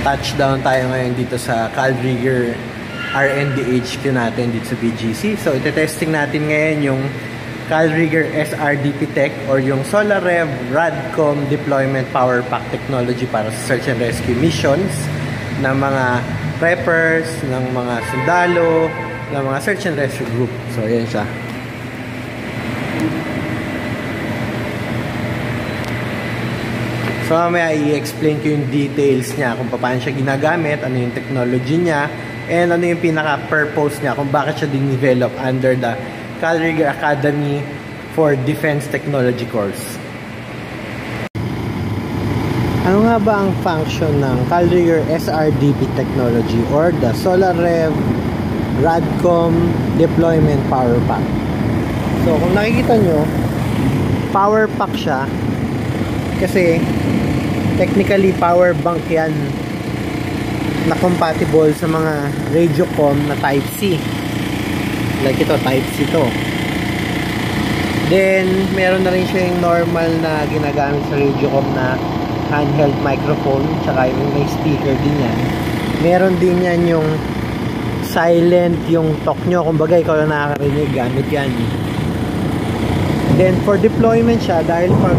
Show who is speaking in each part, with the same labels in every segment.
Speaker 1: touchdown tayo ngayon dito sa Calrigger R&D HQ natin dito sa BGC. So ite-testing natin ngayon yung Calrigger SRDP Tech or yung SolarRev Radcom Deployment Power Pack Technology para sa search and rescue missions ng mga preppers, ng mga sundalo, ng mga search and rescue group. So ayan siya. So mamaya i-explain ko yung details niya kung paano siya ginagamit, ano yung technology niya, and ano yung pinaka-purpose niya, kung bakit siya din-develop under the Calrigger Academy for Defense Technology course. Ano nga ba ang function ng Calrigger SRDP technology or the SolarRev Radcom Deployment Power Pack? So kung nakikita nyo, power pack siya kasi technically power bank yan na compatible sa mga Radiocom na Type C. Like ito, Type C to. Then meron na rin siya yung normal na ginagamit sa Radiocom na handheld microphone, tsaka yung may speaker din yan. Meron din yan yung silent yung talk nyo, kumbaga ikaw lang nakakarinig, gamit yan. Then for deployment siya, dahil pag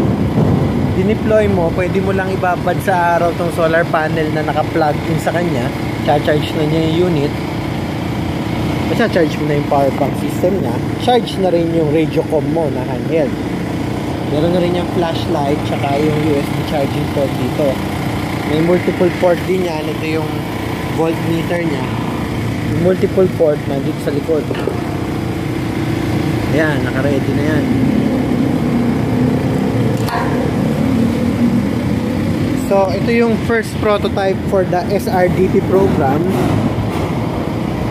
Speaker 1: dineploy mo, pwede mo lang ibabad sa araw tong solar panel na naka-plug in sa kanya, cha-charge na niya yung unit, cha-charge mo na yung power bank system niya, charge na rin yung Radiocom mo na handheld. Meron na rin yung flashlight, tsaka yung USB charging port dito. May multiple port din yan, ito yung voltmeter niya. Yung multiple port nandito sa likod. Ayan, naka-ready na yan. So, ito yung first prototype for the SRDP program.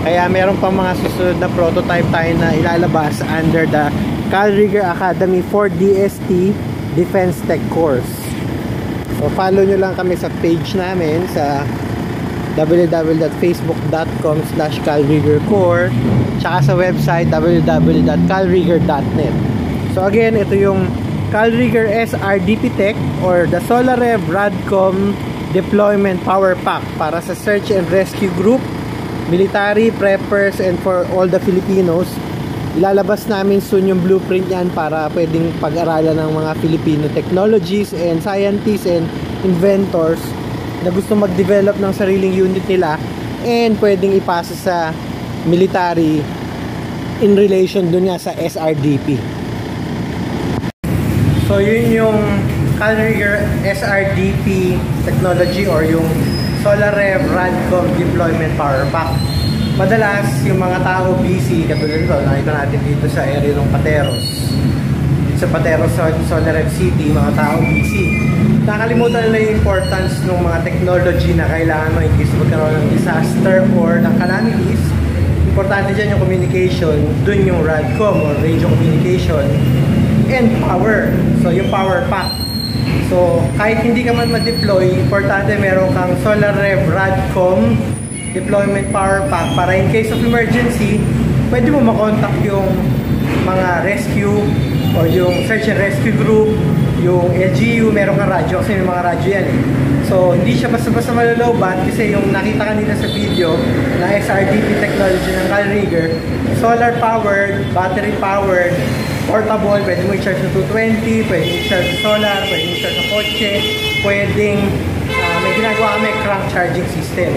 Speaker 1: Kaya meron pa mga susunod na prototype tayo na ilalabas under the Calrigger Academy for DST Defense Tech course. So, follow nyo lang kami sa page namin sa www.facebook.com/calriggercore, tsaka sa website www.calrigger.net. So, again, ito yung Calrigger SRDP Tech or the SolarRev Radcom Deployment Power Pack para sa search and rescue group, military, preppers, and for all the Filipinos. Ilalabas namin soon yung blueprint yan para pwedeng pag-aralan ng mga Filipino technologies and scientists and inventors na gusto mag-develop ng sariling unit nila and pwedeng ipasa sa military in relation dun nga sa SRDP. So yun yung Calrigger SRDP technology or yung SolarRev Radcom Deployment Power Pack. Madalas yung mga tao busy, katulad nito, nakita natin dito sa area ng Pateros. Dito sa Pateros SolarRev City, mga tao busy. Nakalimutan nila yung importance ng mga technology na kailangan mo in case magkaroon ng disaster or ng calamities. Importante dyan yung communication, dun yung Radcom or radio communication and power. So yung power pack. So kahit hindi ka man ma-deploy, importante meron kang SolarRev Radcom Deployment Power Pack para in case of emergency, pwede mo makontak yung mga rescue or yung search and rescue group, yung LGU, meron kang radyo kasi may mga radyo yan eh. So hindi siya basta-basta malolobat kasi yung nakita kanina sa video na SRDP technology ng Calrigger, solar powered, battery powered, portable, pwede mo i-charge sa 220, pwede mo i-charge sa solar, pwede mo i-charge sa kotse, pwedeng may ginagawa kami crank charging system.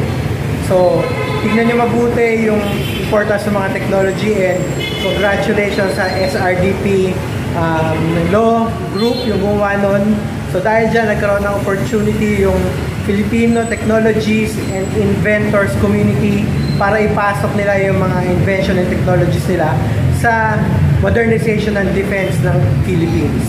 Speaker 1: So, tignan nyo mabuti yung importance ng mga technology and congratulations sa SRDP law group yung gumawa nun. So, dahil dyan, nagkaroon ng opportunity yung Filipino technologies and inventors community para ipasok nila yung mga invention and technologies nila sa modernization and defense ng Philippines.